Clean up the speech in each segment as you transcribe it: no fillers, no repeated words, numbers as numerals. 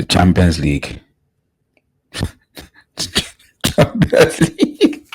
The Champions League. Champions League.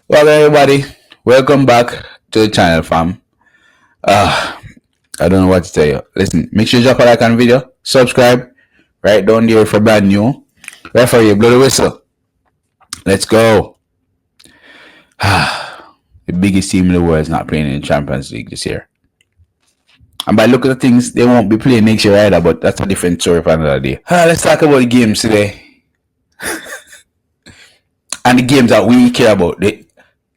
Well, everybody, welcome back to the channel, fam. I don't know what to tell you. Listen, make sure you drop a like on the video, subscribe, right down there if you're brand new. Right for you, blow the whistle. Let's go. The biggest team in the world is not playing in the Champions League this year. And by look at the things, they won't be playing next year either, but that's a different story for another day. Let's talk about the games today. And the games that we care about.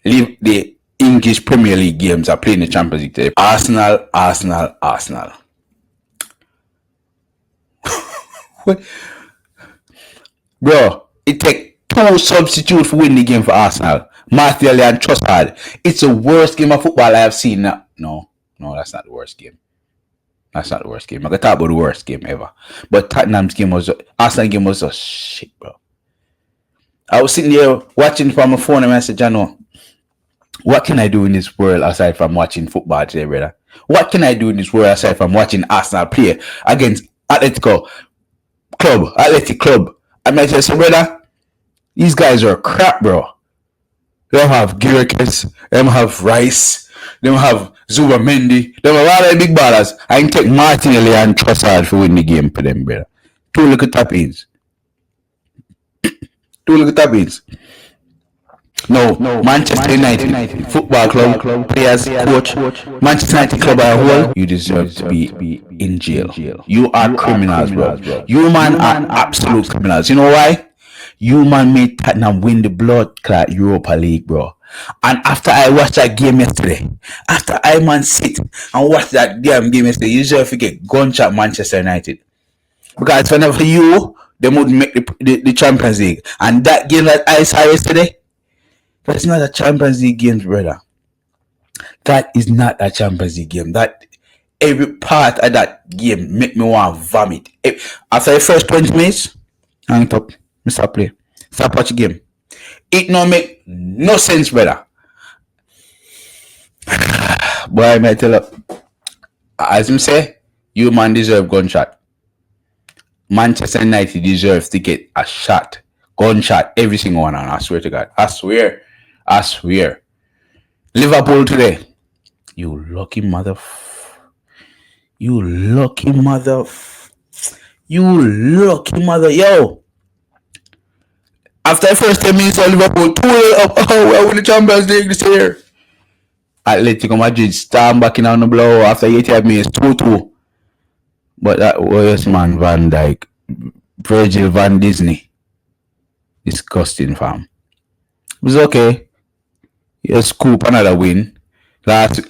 The English Premier League games are playing the Champions League today. Arsenal. Bro, it take 2 substitutes for win the game for Arsenal. Martial and Trossard. It's the worst game of football I have seen. No, that's not the worst game. That's not the worst game. I can talk about the worst game ever. But Tottenham's game was, Arsenal game was just shit, bro. I was sitting there watching from my phone and I said, Jano, what can I do in this world aside from watching football today, brother? What can I do in this world aside from watching Arsenal play against Athletic Club? I might just say, brother, these guys are crap, bro. They don't have Gyökeres, they don't have Rice, they don't have Zubamendi, they don't have all the big ballers. I can take Martinelli and Trossard for win the game for them, brother. 2 little tap-ins. No, Manchester United Football Club, players, coach, Manchester United Club as a whole, you deserve to be in jail. You are criminals, bro. You man are absolute criminals. You know why? You man made Tottenham win the blood clot Europa League, bro. And after I watched that game yesterday, after I man sit and watch that damn game yesterday, you deserve to get gunshot Manchester United. Because whenever you, they would make the Champions League. And that game that I saw yesterday, that's not a Champions League game, brother. That is not a Champions League game. That every part of that game make me want to vomit. After the first 20 minutes, hang it up. Mr. Play. Stop watch the game. It don't make no sense, brother. Boy, I might tell you. As him say, you man deserve gunshot. Manchester United deserves to get a shot. Gunshot. Every single one. I swear to God. I swear. Liverpool today. You lucky mother. Yo. After the first 10 minutes of Liverpool, 2-0 up. Oh, we're winning the Champions League this year. Atletico Madrid stand back in on the blow after 85 minutes, 2-2. But that was man Van Dijk, Virgil van Disney. Disgusting, fam. It was okay. You scoop another win. Last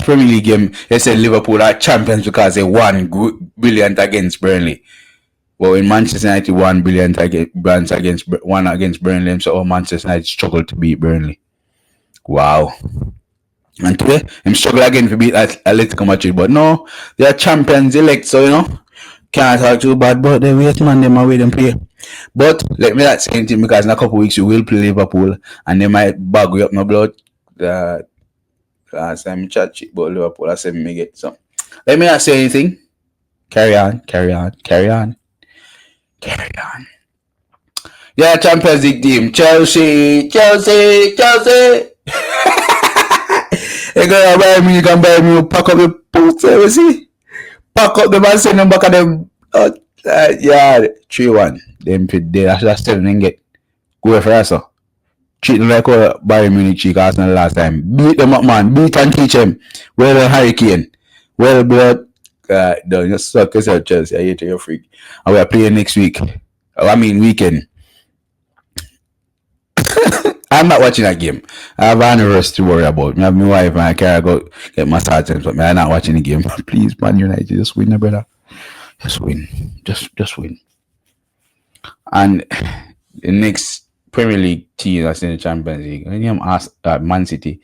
Premier League game, they said Liverpool are champions because they won brilliant against Burnley. Well, in Manchester United won brilliant against Burnley, so Manchester United struggled to beat Burnley. Wow. And today, I'm struggling again to beat Atletico Madrid, but no, they are champions elect, so you know, can't talk too bad, but they wait man, them away them play. But let me not say anything because in a couple of weeks you will play Liverpool and they might bag you up my blood. Last time I chat shit about Liverpool, I said me get some. Let me not say anything. Carry on. Yeah, Champions League team. Chelsea. Hey, go buy me, you can buy me, pack up the poster, you see? Pack up the man, send them back at them. Yeah, 3-1. Them fit there, that's still didn't get. Go for us, so. Treat them like Bayern Munich cheek Arsenal last time. Beat them up, man. Beat and teach them. Well done, Hurricane. Well, blood. Don't just suck yourself, Chelsea. I hate you, freak. And we are playing next week. Weekend. I'm not watching that game. I have an anniversary to worry about. I have my wife and I can't go get my sergeant, but I'm not watching the game. Please, Man United, just win, brother. Just win. Just win. And the next Premier League team that's in the Champions League, I am asked Man City.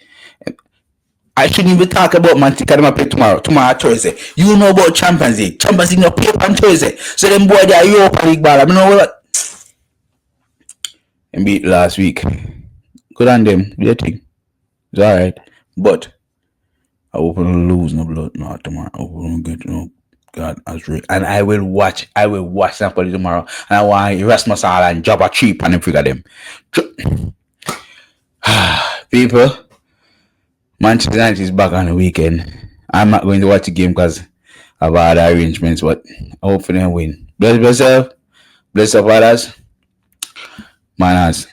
I shouldn't even talk about Man City because they play tomorrow. Tomorrow Thursday. You know about Champions League. Champions League no play on Thursday. So them boy they are Europa League ball. I mean, know what? And beat last week. Good on them. Do you think? It's alright. But I hope I don't lose no blood no tomorrow. I hope I don't get no God as real. And I will watch Napoli tomorrow. And I want Erasmus Hall and Jabba cheap and figure them. People, Manchester United is back on the weekend. I'm not going to watch the game because I've had arrangements, but hopefully I win. Bless yourself. Bless your fathers. Manaz.